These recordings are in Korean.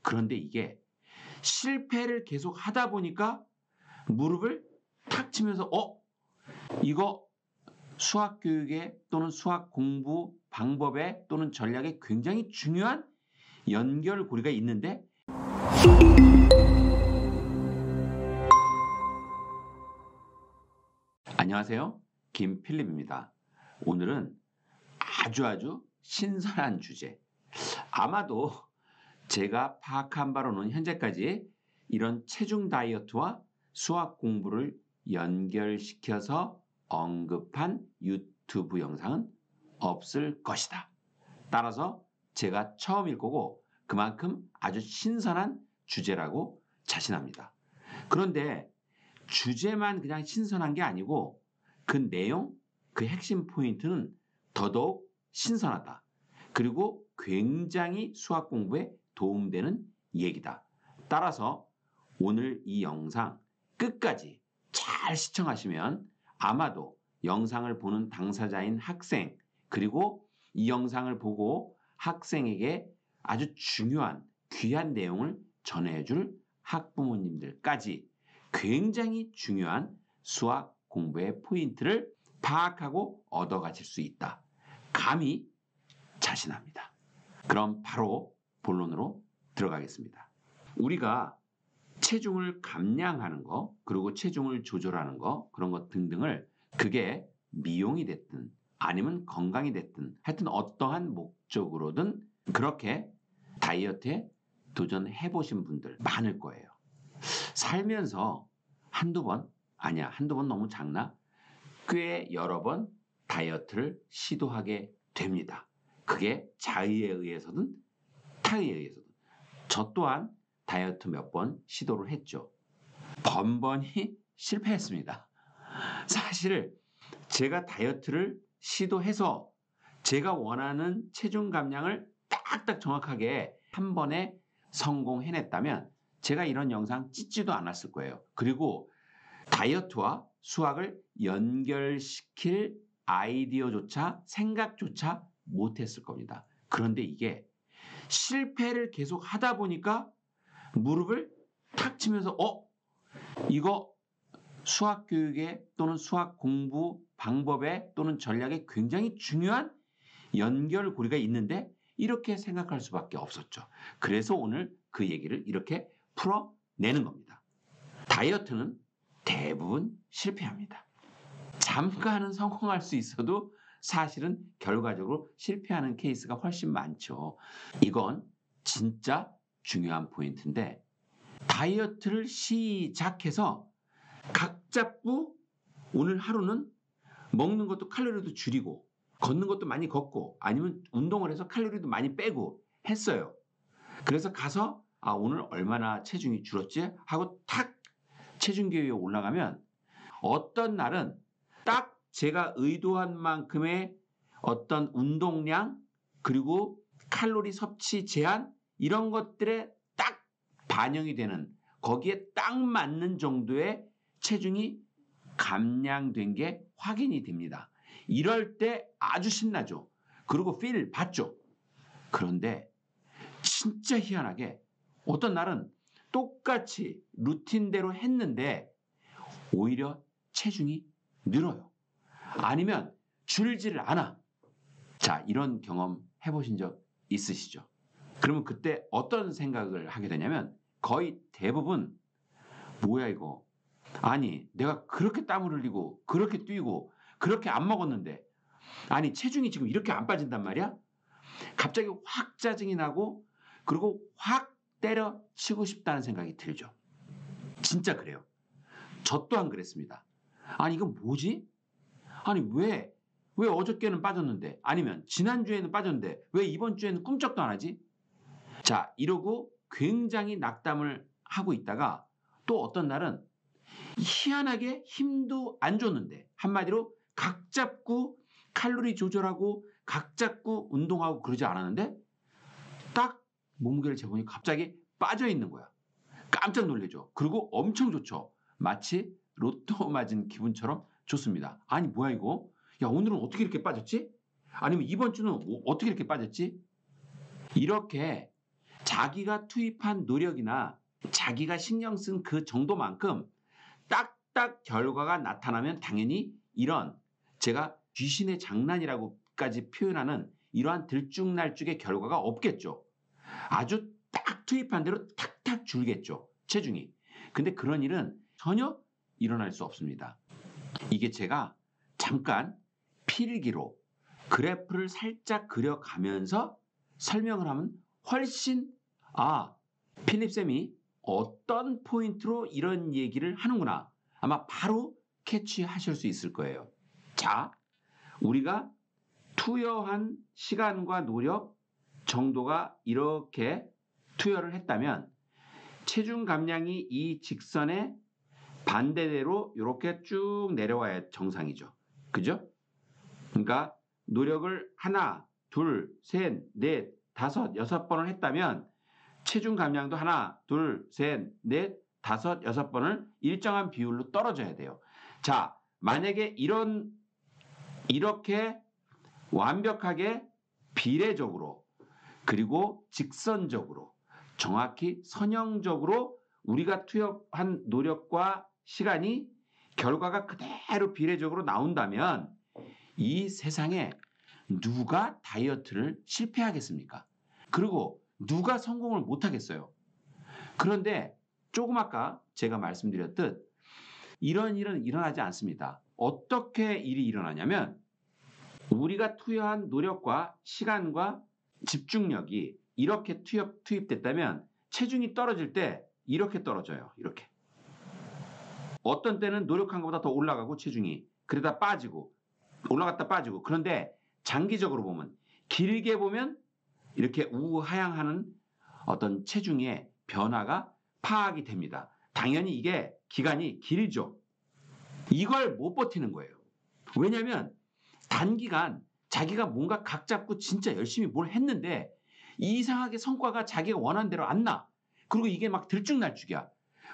그런데 이게 실패를 계속 하다 보니까 무릎을 탁 치면서 이거 수학 교육에 또는 수학 공부 방법에 또는 전략에 굉장히 중요한 연결고리가 있는데 안녕하세요. 김필립입니다. 오늘은 아주 신선한 주제. 아마도 제가 파악한 바로는 현재까지 이런 체중 다이어트와 수학 공부를 연결시켜서 언급한 유튜브 영상은 없을 것이다. 따라서 제가 처음일 거고 그만큼 아주 신선한 주제라고 자신합니다. 그런데 주제만 그냥 신선한 게 아니고 그 내용, 그 핵심 포인트는 더더욱 신선하다. 그리고 굉장히 수학 공부에 도움되는 얘기다. 따라서 오늘 이 영상 끝까지 잘 시청하시면 아마도 영상을 보는 당사자인 학생 그리고 이 영상을 보고 학생에게 아주 중요한 귀한 내용을 전해줄 학부모님들까지 굉장히 중요한 수학 공부의 포인트를 파악하고 얻어가실 수 있다. 감히 자신합니다. 그럼 바로 본론으로 들어가겠습니다. 우리가 체중을 감량하는 거, 그리고 체중을 조절하는 거, 그런 것 등등을 그게 미용이 됐든 아니면 건강이 됐든 하여튼 어떠한 목적으로든 그렇게 다이어트에 도전해 보신 분들 많을 거예요. 살면서 한두 번 너무 작나? 꽤 여러 번 다이어트를 시도하게 됩니다. 그게 자의에 의해서든 타의에 의해서든. 저 또한 다이어트 몇 번 시도를 했죠. 번번이 실패했습니다. 사실 제가 다이어트를 시도해서 제가 원하는 체중 감량을 딱딱 정확하게 한 번에 성공해냈다면 제가 이런 영상 찍지도 않았을 거예요. 그리고 다이어트와 수학을 연결시킬 아이디어조차 생각조차 못했을 겁니다. 그런데 이게 실패를 계속 하다 보니까 무릎을 탁 치면서 이거 수학 교육에 또는 수학 공부 방법에 또는 전략에 굉장히 중요한 연결고리가 있는데 이렇게 생각할 수밖에 없었죠. 그래서 오늘 그 얘기를 이렇게 풀어내는 겁니다. 다이어트는 대부분 실패합니다. 잠깐은 성공할 수 있어도 사실은 결과적으로 실패하는 케이스가 훨씬 많죠. 이건 진짜 중요한 포인트인데 다이어트를 시작해서 각 잡고 오늘 하루는 먹는 것도 칼로리도 줄이고 걷는 것도 많이 걷고 아니면 운동을 해서 칼로리도 많이 빼고 했어요. 그래서 가서 오늘 얼마나 체중이 줄었지? 하고 탁 체중계에 올라가면 어떤 날은 딱 제가 의도한 만큼의 어떤 운동량 그리고 칼로리 섭취 제한 이런 것들에 딱 반영이 되는 거기에 딱 맞는 정도의 체중이 감량된 게 확인이 됩니다. 이럴 때 아주 신나죠. 그리고 필 받죠. 그런데 진짜 희한하게 어떤 날은 똑같이 루틴대로 했는데 오히려 체중이 늘어요. 아니면 줄지를 않아. 자, 이런 경험 해보신 적 있으시죠? 그러면 그때 어떤 생각을 하게 되냐면 거의 대부분 뭐야 이거. 아니 내가 그렇게 땀을 흘리고 그렇게 뛰고 그렇게 안 먹었는데 아니 체중이 지금 이렇게 안 빠진단 말이야? 갑자기 확 짜증이 나고 그리고 확 때려치고 싶다는 생각이 들죠. 진짜 그래요. 저 또한 그랬습니다. 아니 이건 뭐지? 아니 왜 어저께는 빠졌는데 아니면 지난주에는 빠졌는데 왜 이번 주에는 꿈쩍도 안 하지? 자 이러고 굉장히 낙담을 하고 있다가 또 어떤 날은 희한하게 힘도 안 줬는데 한마디로 각 잡고 칼로리 조절하고 각 잡고 운동하고 그러지 않았는데 딱 몸무게를 재보니 갑자기 빠져 있는 거야. 깜짝 놀래죠. 그리고 엄청 좋죠. 마치 로또 맞은 기분처럼 좋습니다. 아니 뭐야 이거? 야 오늘은 어떻게 이렇게 빠졌지? 아니면 이번 주는 어떻게 이렇게 빠졌지? 이렇게 자기가 투입한 노력이나 자기가 신경 쓴 그 정도만큼 딱딱 결과가 나타나면 당연히 이런 제가 귀신의 장난이라고까지 표현하는 이러한 들쭉날쭉의 결과가 없겠죠. 아주 딱 투입한 대로 탁탁 줄겠죠. 체중이. 근데 그런 일은 전혀 일어날 수 없습니다. 이게 제가 잠깐 필기로 그래프를 살짝 그려가면서 설명을 하면 훨씬 필립쌤이 어떤 포인트로 이런 얘기를 하는구나. 아마 바로 캐치하실 수 있을 거예요. 자, 우리가 투여한 시간과 노력 정도가 이렇게 투여를 했다면 체중 감량이 이 직선의 반대대로 이렇게 쭉 내려와야 정상이죠. 그죠? 그러니까 노력을 하나, 둘, 셋, 넷, 다섯, 여섯 번을 했다면 체중 감량도 하나, 둘, 셋, 넷, 다섯, 여섯 번을 일정한 비율로 떨어져야 돼요. 자, 만약에 이렇게 완벽하게 비례적으로 그리고 직선적으로 정확히 선형적으로 우리가 투여한 노력과 시간이 결과가 그대로 비례적으로 나온다면 이 세상에 누가 다이어트를 실패하겠습니까? 그리고 누가 성공을 못하겠어요? 그런데 조금 아까 제가 말씀드렸듯 이런 일은 일어나지 않습니다. 어떻게 일이 일어나냐면 우리가 투여한 노력과 시간과 집중력이 이렇게 투입됐다면 체중이 떨어질 때 이렇게 떨어져요. 이렇게. 어떤 때는 노력한 것보다 더 올라가고 체중이 그러다 빠지고 올라갔다 빠지고 그런데 장기적으로 보면 길게 보면 이렇게 우하향하는 어떤 체중의 변화가 파악이 됩니다. 당연히 이게 기간이 길죠. 이걸 못 버티는 거예요. 왜냐하면 단기간 자기가 뭔가 각 잡고 진짜 열심히 뭘 했는데 이상하게 성과가 자기가 원하는 대로 안 나. 그리고 이게 막 들쭉날쭉이야.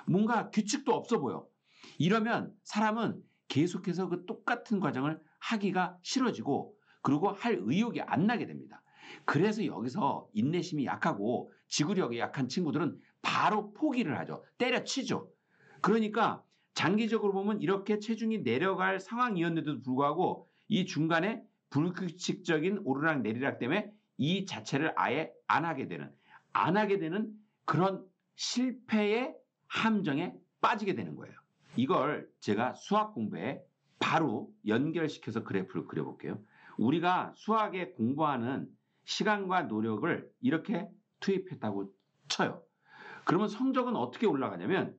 뭔가 규칙도 없어 보여. 이러면 사람은 계속해서 그 똑같은 과정을 하기가 싫어지고 그리고 할 의욕이 안 나게 됩니다. 그래서 여기서 인내심이 약하고 지구력이 약한 친구들은 바로 포기를 하죠. 때려치죠. 그러니까 장기적으로 보면 이렇게 체중이 내려갈 상황이었는데도 불구하고 이 중간에 불규칙적인 오르락 내리락 때문에 이 자체를 아예 안 하게 되는 그런 실패의 함정에 빠지게 되는 거예요. 이걸 제가 수학 공부에 바로 연결시켜서 그래프를 그려볼게요. 우리가 수학에 공부하는 시간과 노력을 이렇게 투입했다고 쳐요. 그러면 성적은 어떻게 올라가냐면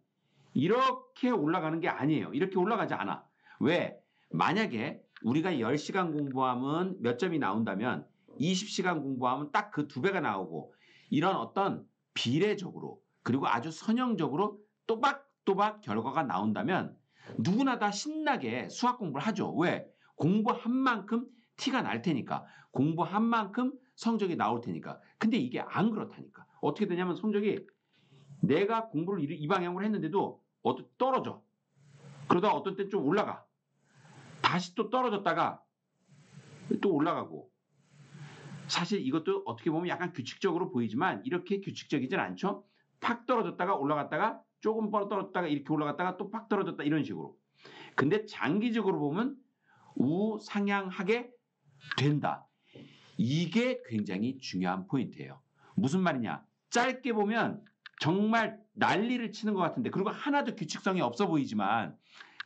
이렇게 올라가는 게 아니에요. 이렇게 올라가지 않아. 왜? 만약에 우리가 10시간 공부하면 몇 점이 나온다면 20시간 공부하면 딱 그 2배가 나오고 이런 어떤 비례적으로 그리고 아주 선형적으로 또박또박 결과가 나온다면 누구나 다 신나게 수학 공부를 하죠. 왜? 공부한 만큼 티가 날 테니까. 공부한 만큼 성적이 나올 테니까. 근데 이게 안 그렇다니까. 어떻게 되냐면 성적이 내가 공부를 이 방향으로 했는데도 떨어져. 그러다 어떤 때 좀 올라가. 다시 또 떨어졌다가 또 올라가고. 사실 이것도 어떻게 보면 약간 규칙적으로 보이지만 이렇게 규칙적이진 않죠. 팍 떨어졌다가 올라갔다가 조금 떨어졌다가 이렇게 올라갔다가 또 팍 떨어졌다 이런 식으로. 근데 장기적으로 보면 우상향하게 된다. 이게 굉장히 중요한 포인트예요. 무슨 말이냐? 짧게 보면 정말 난리를 치는 것 같은데 그리고 하나도 규칙성이 없어 보이지만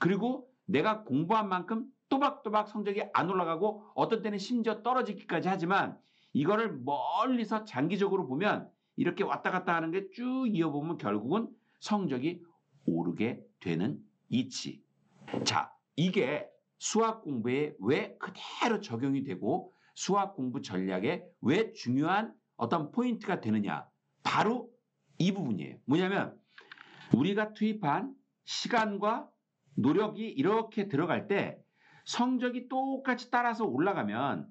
그리고 내가 공부한 만큼 또박또박 성적이 안 올라가고 어떤 때는 심지어 떨어지기까지 하지만 이거를 멀리서 장기적으로 보면 이렇게 왔다 갔다 하는 게 쭉 이어보면 결국은 성적이 오르게 되는 이치. 자, 이게 수학 공부에 왜 그대로 적용이 되고 수학 공부 전략에 왜 중요한 어떤 포인트가 되느냐. 바로 이 부분이에요. 뭐냐면 우리가 투입한 시간과 노력이 이렇게 들어갈 때 성적이 똑같이 따라서 올라가면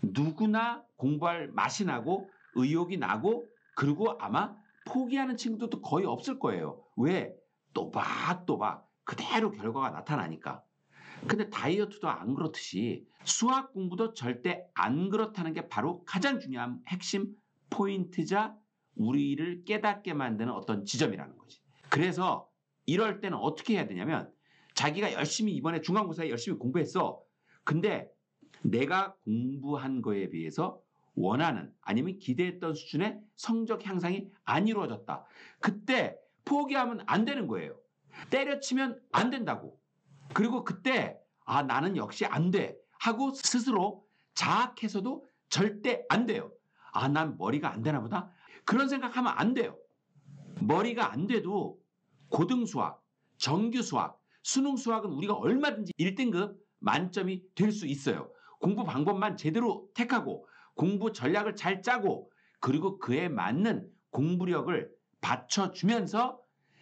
누구나 공부할 맛이 나고 의욕이 나고 그리고 아마 포기하는 친구들도 거의 없을 거예요. 왜? 또박또박 그대로 결과가 나타나니까. 근데 다이어트도 안 그렇듯이 수학 공부도 절대 안 그렇다는 게 바로 가장 중요한 핵심 포인트자 우리를 깨닫게 만드는 어떤 지점이라는 거지. 그래서 이럴 때는 어떻게 해야 되냐면 자기가 열심히 이번에 중간고사에 열심히 공부했어. 근데 내가 공부한 거에 비해서 원하는 아니면 기대했던 수준의 성적 향상이 안 이루어졌다. 그때 포기하면 안 되는 거예요. 때려치면 안 된다고. 그리고 그때 나는 역시 안 돼 하고 스스로 자학해서도 절대 안 돼요. 난 머리가 안 되나 보다. 그런 생각하면 안 돼요. 머리가 안 돼도 고등수학, 정규수학, 수능수학은 우리가 얼마든지 1등급 만점이 될 수 있어요. 공부 방법만 제대로 택하고 공부 전략을 잘 짜고 그리고 그에 맞는 공부력을 받쳐주면서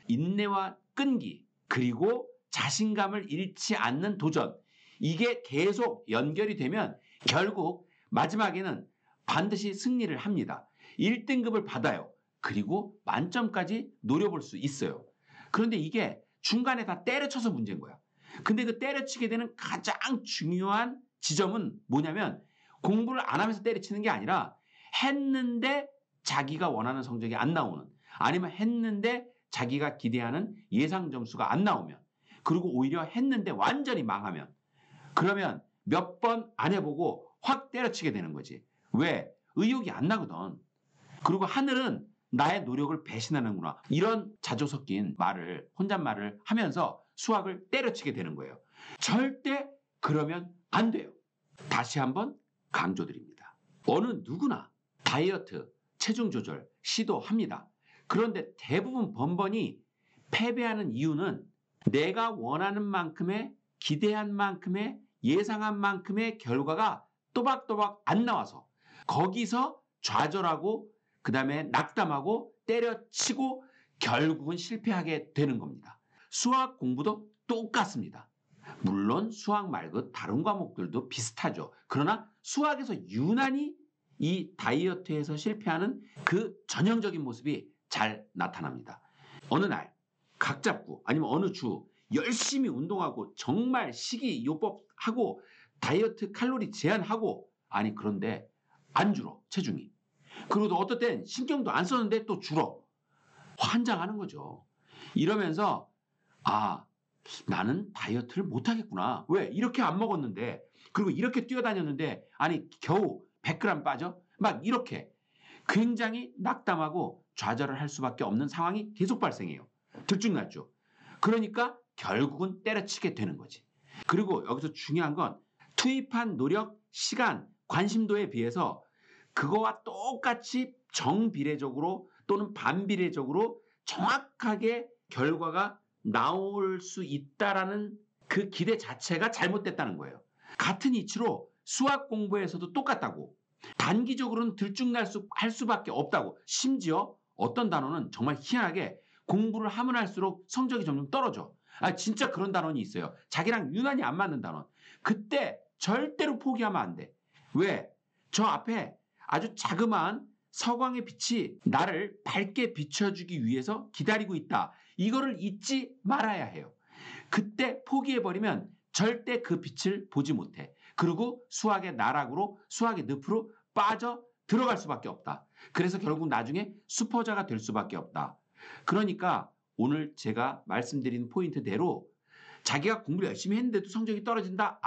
인내와 끈기 그리고 자신감을 잃지 않는 도전 이게 계속 연결이 되면 결국 마지막에는 반드시 승리를 합니다. 1등급을 받아요. 그리고 만점까지 노려볼 수 있어요. 그런데 이게 중간에 다 때려쳐서 문제인 거야. 근데 그 때려치게 되는 가장 중요한 지점은 뭐냐면 공부를 안 하면서 때려치는 게 아니라 했는데 자기가 원하는 성적이 안 나오는 아니면 했는데 자기가 기대하는 예상 점수가 안 나오면 그리고 오히려 했는데 완전히 망하면 그러면 몇 번 안 해보고 확 때려치게 되는 거지. 왜? 의욕이 안 나거든. 그리고 하늘은 나의 노력을 배신하는구나. 이런 자조 섞인 말을 혼잣말을 하면서 수학을 때려치게 되는 거예요. 절대 그러면 안 돼요. 다시 한번 강조드립니다. 어느 누구나 다이어트, 체중 조절 시도합니다. 그런데 대부분 번번이 패배하는 이유는 내가 원하는 만큼의 기대한 만큼의 예상한 만큼의 결과가 또박또박 안 나와서 거기서 좌절하고 그 다음에 낙담하고 때려치고 결국은 실패하게 되는 겁니다. 수학 공부도 똑같습니다. 물론 수학 말고 다른 과목들도 비슷하죠. 그러나 수학에서 유난히 이 다이어트에서 실패하는 그 전형적인 모습이 잘 나타납니다. 어느 날 각 잡고 아니면 어느 주 열심히 운동하고 정말 식이요법하고 다이어트 칼로리 제한하고 그런데 안 줄어 체중이. 그리고 또 어떨 땐 신경도 안 썼는데 또 줄어. 환장하는 거죠. 이러면서 나는 다이어트를 못하겠구나. 왜? 이렇게 안 먹었는데 그리고 이렇게 뛰어다녔는데 겨우 100g 빠져? 막 이렇게 굉장히 낙담하고 좌절을 할 수밖에 없는 상황이 계속 발생해요. 들쭉날쭉. 그러니까 결국은 때려치게 되는 거지. 그리고 여기서 중요한 건 투입한 노력, 시간, 관심도에 비해서 그거와 똑같이 정비례적으로 또는 반비례적으로 정확하게 결과가 나올 수 있다라는 그 기대 자체가 잘못됐다는 거예요. 같은 이치로 수학 공부에서도 똑같다고. 단기적으로는 할 수밖에 없다고. 심지어 어떤 단어는 정말 희한하게 공부를 하면 할수록 성적이 점점 떨어져. 진짜 그런 단원이 있어요. 자기랑 유난히 안 맞는 단원. 그때 절대로 포기하면 안 돼. 왜? 저 앞에 아주 자그마한 서광의 빛이 나를 밝게 비춰주기 위해서 기다리고 있다. 이거를 잊지 말아야 해요. 그때 포기해버리면 절대 그 빛을 보지 못해. 그리고 수학의 나락으로 수학의 늪으로 빠져 들어갈 수밖에 없다. 그래서 결국 나중에 수포자가 될 수밖에 없다. 그러니까 오늘 제가 말씀드린 포인트대로 자기가 공부를 열심히 했는데도 성적이 떨어진다?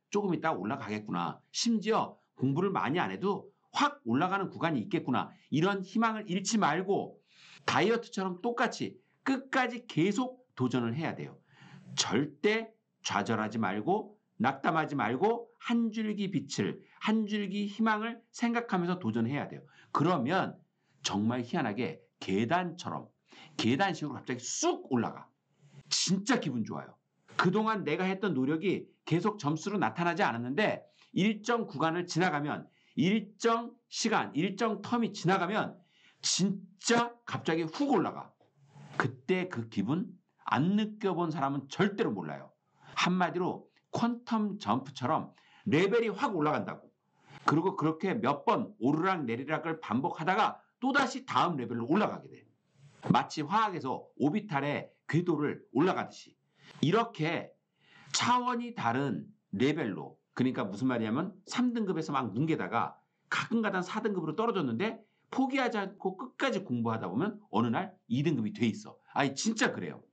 조금 있다가 올라가겠구나. 심지어 공부를 많이 안 해도 확 올라가는 구간이 있겠구나. 이런 희망을 잃지 말고 다이어트처럼 똑같이 끝까지 계속 도전을 해야 돼요. 절대 좌절하지 말고 낙담하지 말고 한 줄기 빛을, 한 줄기 희망을 생각하면서 도전해야 돼요. 그러면 정말 희한하게 계단식으로 갑자기 쑥 올라가. 진짜 기분 좋아요. 그동안 내가 했던 노력이 계속 점수로 나타나지 않았는데 일정 구간을 지나가면 일정 시간, 일정 텀이 지나가면 진짜 갑자기 훅 올라가. 그때 그 기분 안 느껴본 사람은 절대로 몰라요. 한마디로 퀀텀 점프처럼 레벨이 확 올라간다고. 그리고 그렇게 몇 번 오르락 내리락을 반복하다가 또다시 다음 레벨로 올라가게 돼. 마치 화학에서 오비탈의 궤도를 올라가듯이. 이렇게 차원이 다른 레벨로, 그러니까 무슨 말이냐면 3등급에서 막 뭉개다가 가끔가다 4등급으로 떨어졌는데 포기하지 않고 끝까지 공부하다 보면 어느 날 2등급이 돼 있어. 아니 진짜 그래요.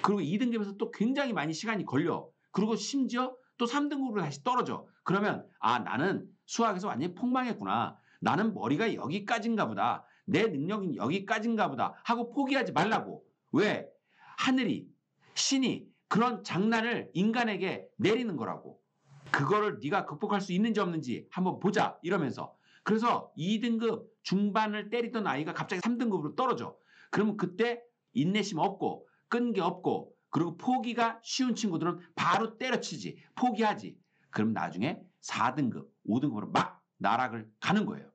그리고 2등급에서 또 굉장히 많이 시간이 걸려. 그리고 심지어 또 3등급으로 다시 떨어져. 그러면 나는 수학에서 완전히 폭망했구나. 나는 머리가 여기까지인가 보다. 내 능력은 여기까지인가 보다 하고 포기하지 말라고. 왜? 하늘이, 신이 그런 장난을 인간에게 내리는 거라고. 그거를 네가 극복할 수 있는지 없는지 한번 보자 이러면서. 그래서 2등급 중반을 때리던 아이가 갑자기 3등급으로 떨어져. 그러면 그때 인내심 없고 끈기 없고 그리고 포기가 쉬운 친구들은 바로 때려치지. 포기하지. 그럼 나중에 4등급, 5등급으로 막 나락을 가는 거예요.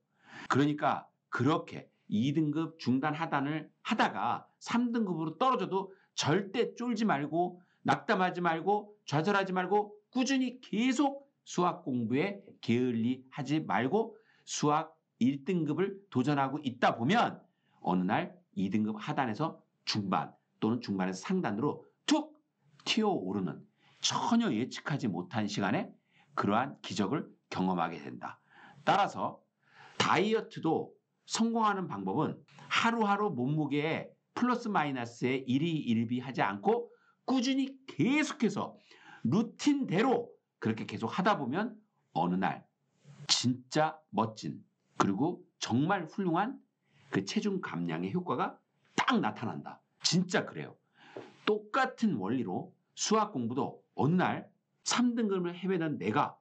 그러니까 그렇게 2등급 중단 하단을 하다가 3등급으로 떨어져도 절대 쫄지 말고 낙담하지 말고 좌절하지 말고 꾸준히 계속 수학 공부에 게을리하지 말고 수학 1등급을 도전하고 있다 보면 어느 날 2등급 하단에서 중반 또는 중반에서 상단으로 툭 튀어오르는 전혀 예측하지 못한 시간에 그러한 기적을 경험하게 된다. 따라서 다이어트도 성공하는 방법은 하루하루 몸무게에 플러스 마이너스에 일희일비 하지 않고 꾸준히 계속해서 루틴대로 그렇게 계속 하다 보면 어느 날 진짜 멋진 그리고 정말 훌륭한 그 체중 감량의 효과가 딱 나타난다. 진짜 그래요. 똑같은 원리로 수학 공부도 어느 날 3등급을 헤매던 내가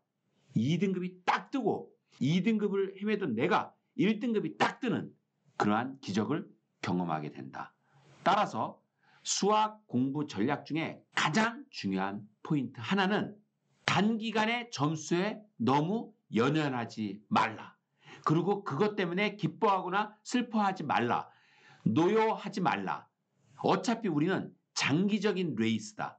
2등급이 딱 뜨고 2등급을 헤매던 내가 1등급이 딱 뜨는 그러한 기적을 경험하게 된다. 따라서 수학 공부 전략 중에 가장 중요한 포인트 하나는 단기간의 점수에 너무 연연하지 말라. 그리고 그것 때문에 기뻐하거나 슬퍼하지 말라. 노여하지 말라. 어차피 우리는 장기적인 레이스다.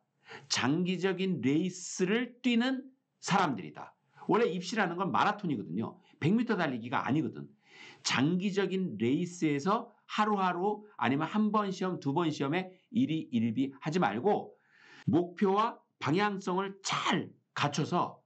장기적인 레이스를 뛰는 사람들이다. 원래 입시라는 건 마라톤이거든요. 100m 달리기가 아니거든. 장기적인 레이스에서 하루하루 아니면 한 번 시험, 두 번 시험에 일희일비 하지 말고 목표와 방향성을 잘 갖춰서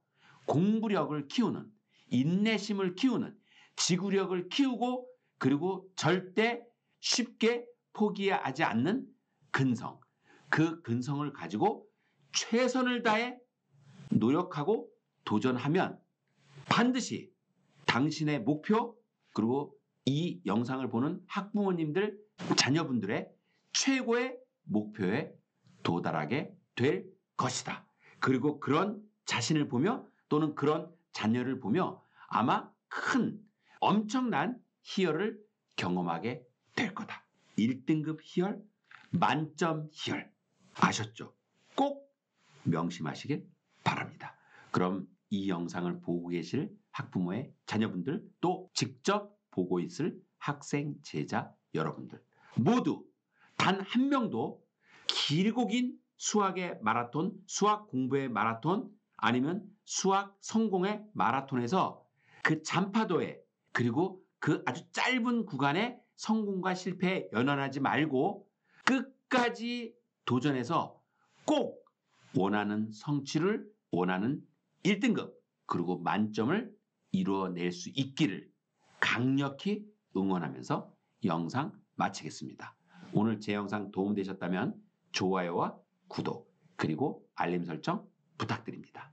공부력을 키우는, 인내심을 키우는, 지구력을 키우고 그리고 절대 쉽게 포기하지 않는 근성. 그 근성을 가지고 최선을 다해 노력하고 도전하면 반드시 당신의 목표 그리고 이 영상을 보는 학부모님들, 자녀분들의 최고의 목표에 도달하게 될 것이다. 그리고 그런 자신을 보며 또는 그런 자녀를 보며 아마 큰 엄청난 희열을 경험하게 될 거다. 1등급 희열, 만점 희열. 아셨죠? 꼭 명심하시길 바랍니다. 그럼 이 영상을 보고 계실 학부모의 자녀분들 또 직접 보고 있을 학생, 제자 여러분들 모두 단 한 명도 길고 긴 수학의 마라톤, 수학 공부의 마라톤 아니면 수학 성공의 마라톤에서 그 잔파도에 그리고 그 아주 짧은 구간에 성공과 실패에 연연하지 말고 끝까지 도전해서 꼭 원하는 성취를 원하는 1등급 그리고 만점을 이루어낼 수 있기를 강력히 응원하면서 영상 마치겠습니다. 오늘 제 영상 도움되셨다면 좋아요와 구독 그리고 알림 설정 부탁드립니다.